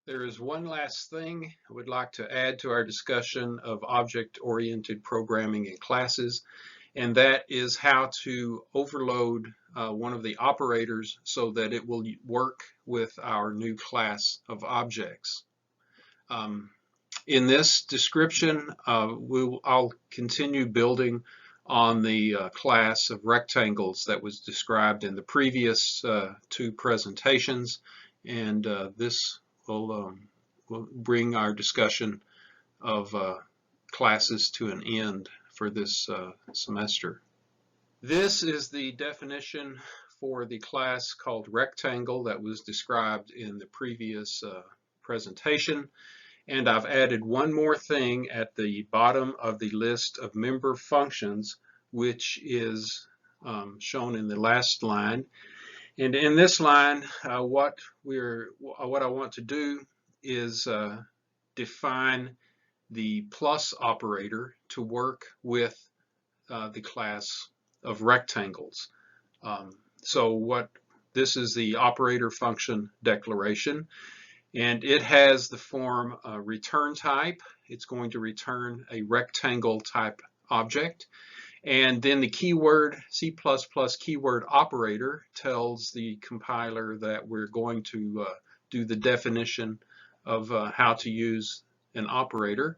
There is one last thing I would like to add to our discussion of object-oriented programming in classes, and that is how to overload one of the operators so that it will work with our new class of objects. In this description, I'll continue building on the class of rectangles that was described in the previous two presentations, and this will bring our discussion of classes to an end for this semester. This is the definition for the class called rectangle that was described in the previous presentation. And I've added one more thing at the bottom of the list of member functions, which is shown in the last line. And in this line, what I want to do is define the plus operator to work with the class of rectangles. So this is the operator function declaration, and it has the form return type. It's going to return a rectangle type object. And then the keyword, C++ keyword operator, tells the compiler that we're going to do the definition of how to use an operator.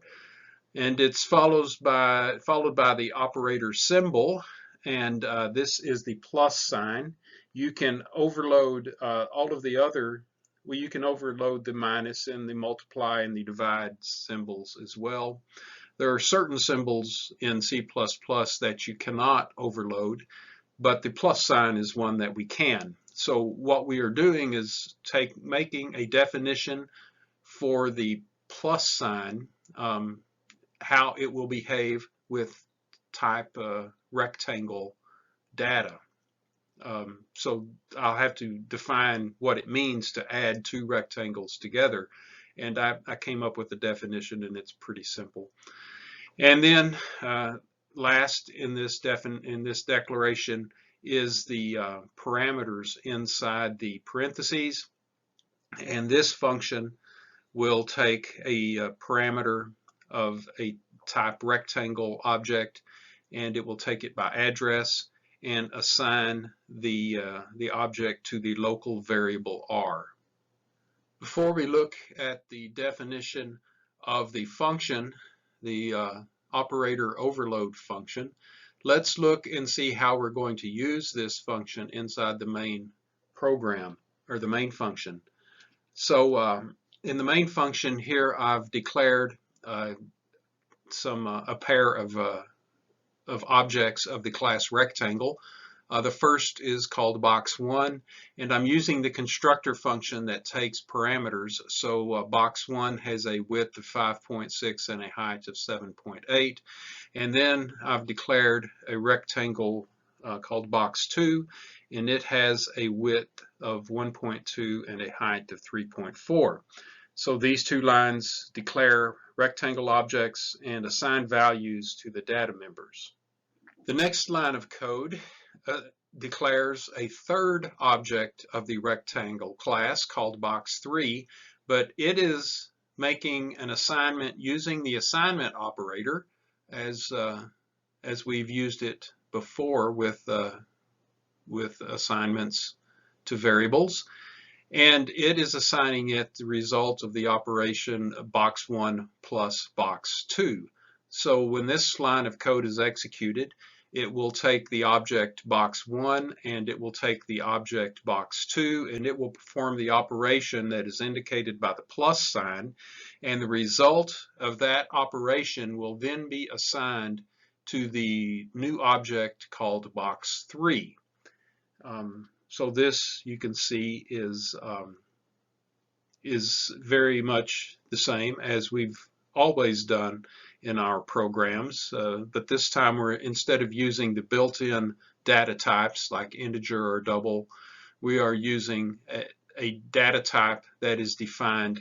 And it's followed by the operator symbol, and this is the plus sign. You can overload all of the other, you can overload the minus and the multiply and the divide symbols as well. There are certain symbols in C++ that you cannot overload, but the plus sign is one that we can. So what we are doing is making a definition for the plus sign, how it will behave with type rectangle data. So I'll have to define what it means to add two rectangles together. And I came up with a definition, and it's pretty simple. And then last in this declaration is the parameters inside the parentheses. And this function will take a parameter of a type rectangle object, and it will take it by address and assign the object to the local variable R. Before we look at the definition of the function, the operator overload function, let's look and see how we're going to use this function inside the main program, or the main function. So in the main function here, I've declared a pair of objects of the class rectangle. The first is called box1, and I'm using the constructor function that takes parameters. So box1 has a width of 5.6 and a height of 7.8. And then I've declared a rectangle called box2, and it has a width of 1.2 and a height of 3.4. So these two lines declare rectangle objects and assign values to the data members. The next line of code declares a third object of the rectangle class called box3, but it is making an assignment using the assignment operator as we've used it before with assignments to variables, and it is assigning it the result of the operation box1 plus box2. So when this line of code is executed, it will take the object box1 and it will take the object box2, and it will perform the operation that is indicated by the plus sign, and the result of that operation will then be assigned to the new object called box3. So this, you can see, is very much the same as we've always done in our programs, but this time instead of using the built-in data types like integer or double, we are using a data type that is defined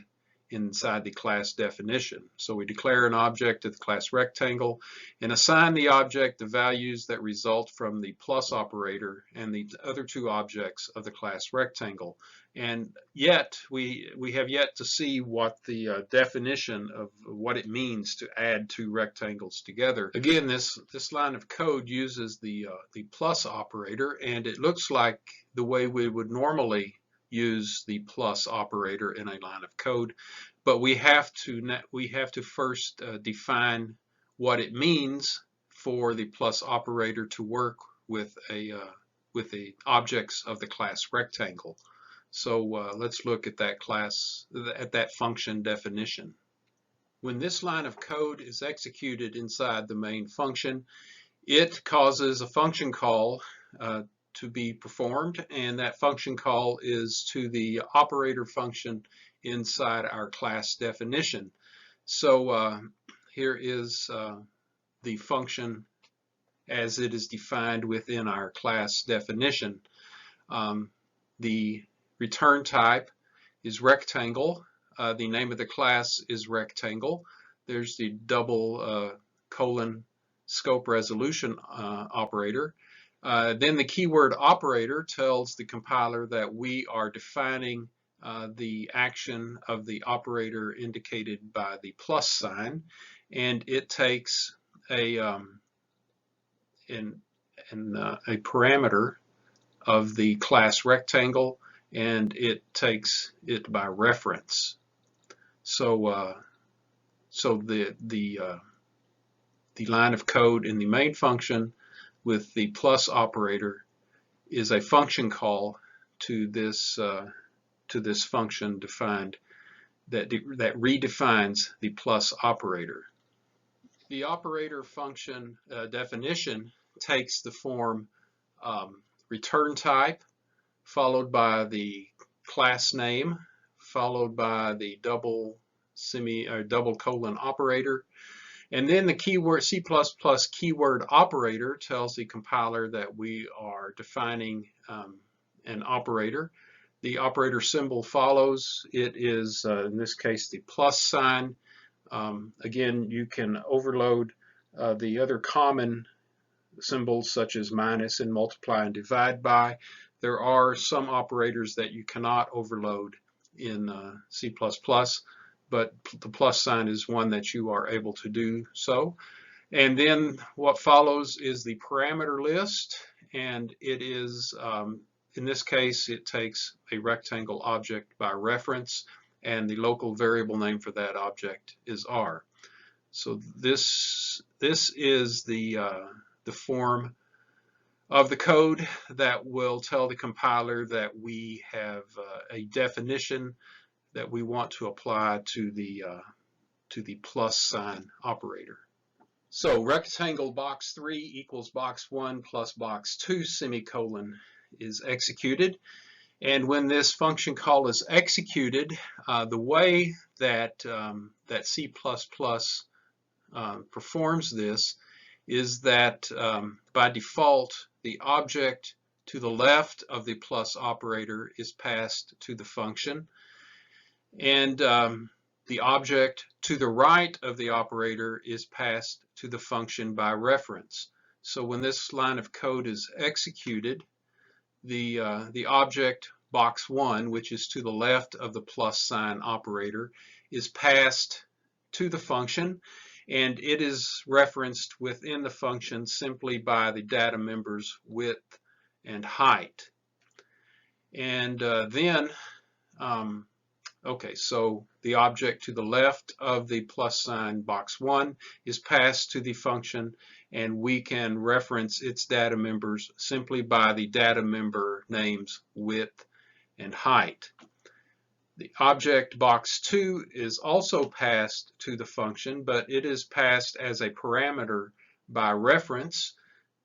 inside the class definition. So we declare an object of the class rectangle and assign the object the values that result from the plus operator and the other two objects of the class rectangle. And yet we have yet to see what the definition of what it means to add two rectangles together. Again, this line of code uses the plus operator, and it looks like the way we would normally use the plus operator in a line of code, but we have to first define what it means for the plus operator to work with the objects of the class rectangle. So let's look at that function definition. When this line of code is executed inside the main function, it causes a function call to be performed, and that function call is to the operator function inside our class definition. So here is the function as it is defined within our class definition. The return type is rectangle. The name of the class is rectangle. There's the double colon scope resolution operator. Then the keyword operator tells the compiler that we are defining the action of the operator indicated by the plus sign, and it takes a parameter of the class rectangle, and it takes it by reference. So the line of code in the main function with the plus operator is a function call to this function defined that redefines the plus operator. The operator function definition takes the form return type, followed by the class name, followed by the double colon operator. And then the keyword C++ keyword operator tells the compiler that we are defining an operator. The operator symbol follows. It is, in this case, the plus sign. Again, you can overload the other common symbols such as minus and multiply and divide by. There are some operators that you cannot overload in C++, but the plus sign is one that you are able to do so. And then what follows is the parameter list, and it is, in this case, it takes a rectangle object by reference, and the local variable name for that object is R. So this is the form of the code that will tell the compiler that we have a definition that we want to apply to the plus sign operator. So rectangle box 3 equals box 1 plus box 2 semicolon is executed, and when this function call is executed, the way that that C++ performs this is that by default the object to the left of the plus operator is passed to the function, and the object to the right of the operator is passed to the function by reference. So when this line of code is executed, the object box 1, which is to the left of the plus sign operator, is passed to the function, and it is referenced within the function simply by the data members width and height. And then okay, so the object to the left of the plus sign box 1 is passed to the function, and we can reference its data members simply by the data member names width and height. The object box 2 is also passed to the function, but it is passed as a parameter by reference.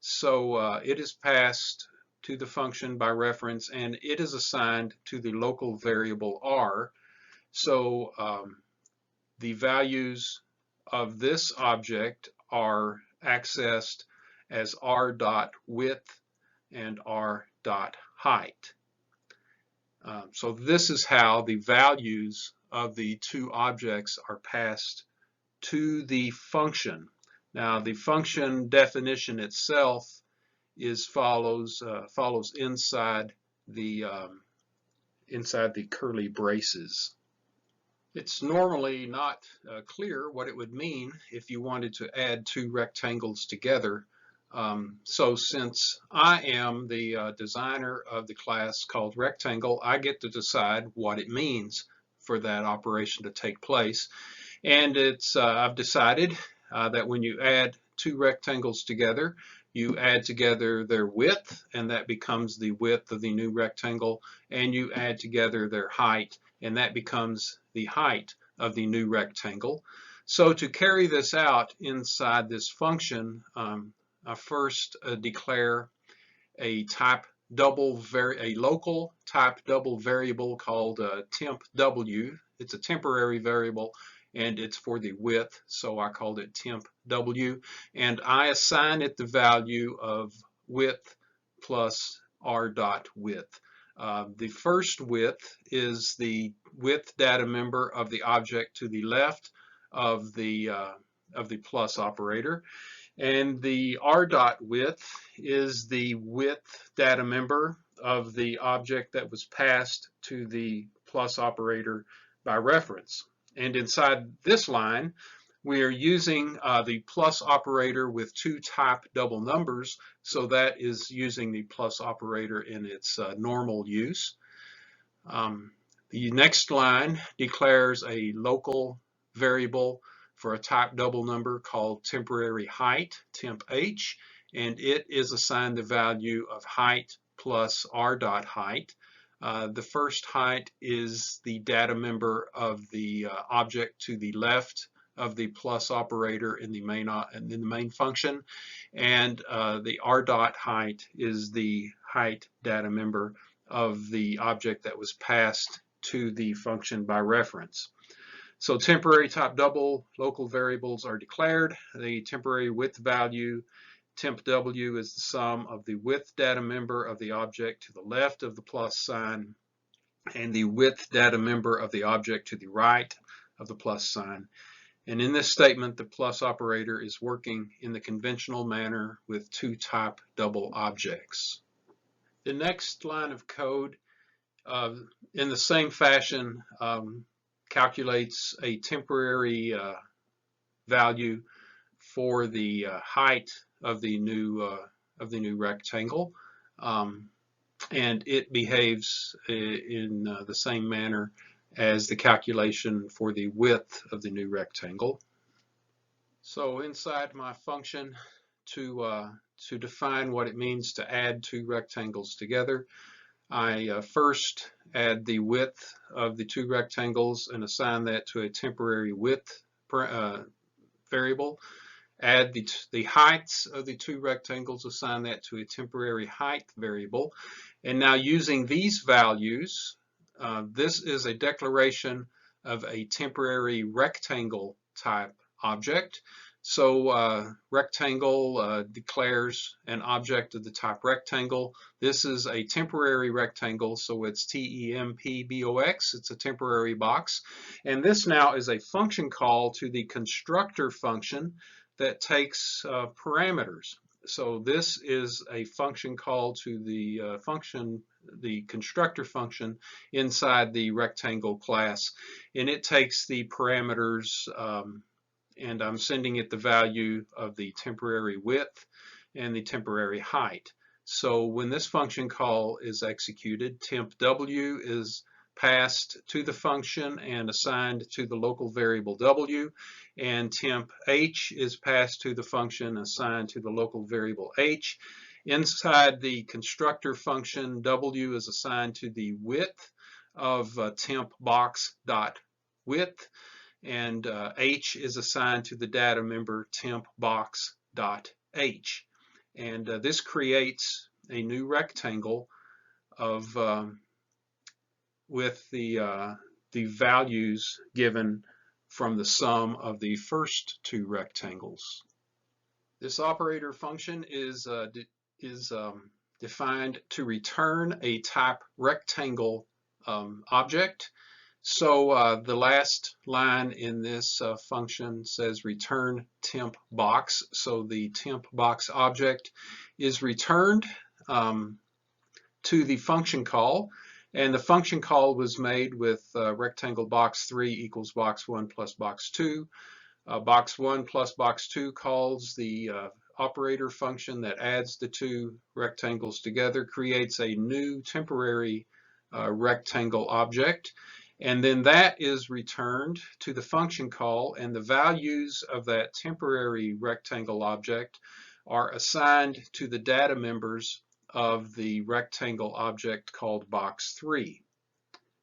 So it is passed to the function by reference, and it is assigned to the local variable R. So the values of this object are accessed as r.width and r.height. So this is how the values of the two objects are passed to the function. Now, the function definition itself is follows inside the curly braces. It's normally not clear what it would mean if you wanted to add two rectangles together. So since I am the designer of the class called Rectangle, I get to decide what it means for that operation to take place. And I've decided that when you add two rectangles together, you add together their width, and that becomes the width of the new rectangle, and you add together their height, and that becomes the height of the new rectangle. So to carry this out inside this function, I first declare a local type double variable called temp w. It's a temporary variable, and it's for the width, so I called it temp w, and I assign it the value of width plus r dot width. The first width is the width data member of the object to the left of the plus operator, and the r dot width is the width data member of the object that was passed to the plus operator by reference. And inside this line, we are using the plus operator with two type double numbers, so that is using the plus operator in its normal use. The next line declares a local variable for a type double number called temporary height, temp h, and it is assigned the value of height plus r dot height. The first height is the data member of the object to the left of the plus operator in the main function, and the r dot height is the height data member of the object that was passed to the function by reference. So temporary type double local variables are declared. The temporary width value temp w is the sum of the width data member of the object to the left of the plus sign and the width data member of the object to the right of the plus sign. And in this statement, the plus operator is working in the conventional manner with two type double objects. The next line of code, in the same fashion, calculates a temporary value for the height of the new rectangle, and it behaves in the same manner as the calculation for the width of the new rectangle. So inside my function, to define what it means to add two rectangles together, I first add the width of the two rectangles and assign that to a temporary width variable. Add the heights of the two rectangles, assign that to a temporary height variable. And now using these values, this is a declaration of a temporary rectangle type object. So rectangle declares an object of the type rectangle. This is a temporary rectangle, so it's TEMPBOX. It's a temporary box. And this now is a function call to the constructor function that takes parameters. So this is a function call to the constructor function inside the rectangle class, and it takes the parameters, and I'm sending it the value of the temporary width and the temporary height. So when this function call is executed, temp w is passed to the function and assigned to the local variable w, and temp h is passed to the function assigned to the local variable h. Inside the constructor function, w is assigned to the width of temp box dot width, and h is assigned to the data member temp box dot h. And this creates a new rectangle of with the values given from the sum of the first two rectangles. This operator function is defined to return a type rectangle object. So the last line in this function says return temp box. So the temp box object is returned to the function call, and the function call was made with rectangle box 3 equals box 1 plus box 2. Box 1 plus box 2 calls the operator function that adds the two rectangles together, creates a new temporary rectangle object, and then that is returned to the function call, and the values of that temporary rectangle object are assigned to the data members of the rectangle object called box 3.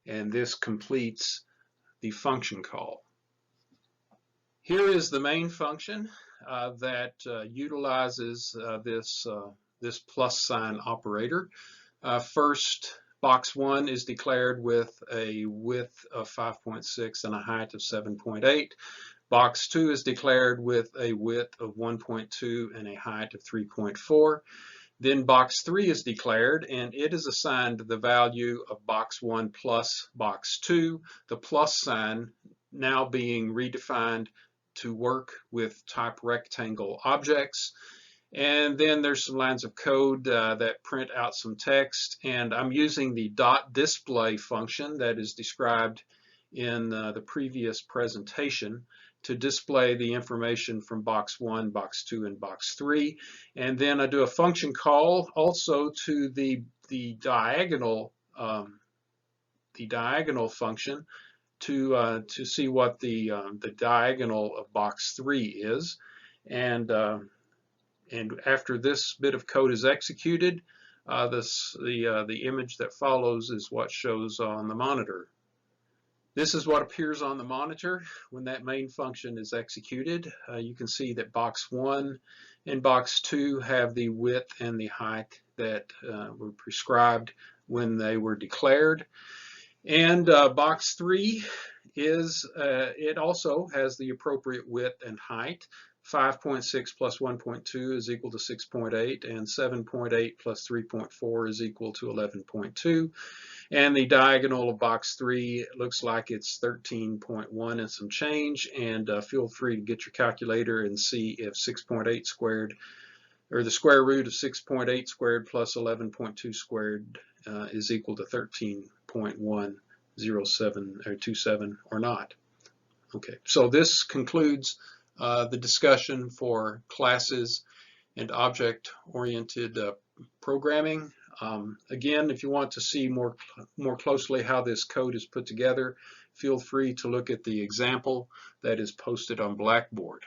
And this completes the function call. Here is the main function that utilizes this plus sign operator. First, box 1 is declared with a width of 5.6 and a height of 7.8. Box 2 is declared with a width of 1.2 and a height of 3.4. Then box 3 is declared, and it is assigned the value of box 1 plus box 2, the plus sign now being redefined to work with type rectangle objects. And then there's some lines of code that print out some text, and I'm using the .display function that is described in the previous presentation to display the information from box 1, box 2, and box 3. And then I do a function call also to the diagonal function to see what the diagonal of box 3 is. And after this bit of code is executed, the image that follows is what shows on the monitor. This is what appears on the monitor when that main function is executed. You can see that box 1 and box 2 have the width and the height that were prescribed when they were declared. And box 3 it also has the appropriate width and height. 5.6 plus 1.2 is equal to 6.8, and 7.8 plus 3.4 is equal to 11.2. And the diagonal of box 3 looks like it's 13.1 and some change, and feel free to get your calculator and see if 6.8 squared, or the square root of 6.8 squared plus 11.2 squared is equal to 13.107 or 27 or not. Okay, so this concludes the discussion for classes and object-oriented programming. Again, if you want to see more closely how this code is put together, feel free to look at the example that is posted on Blackboard.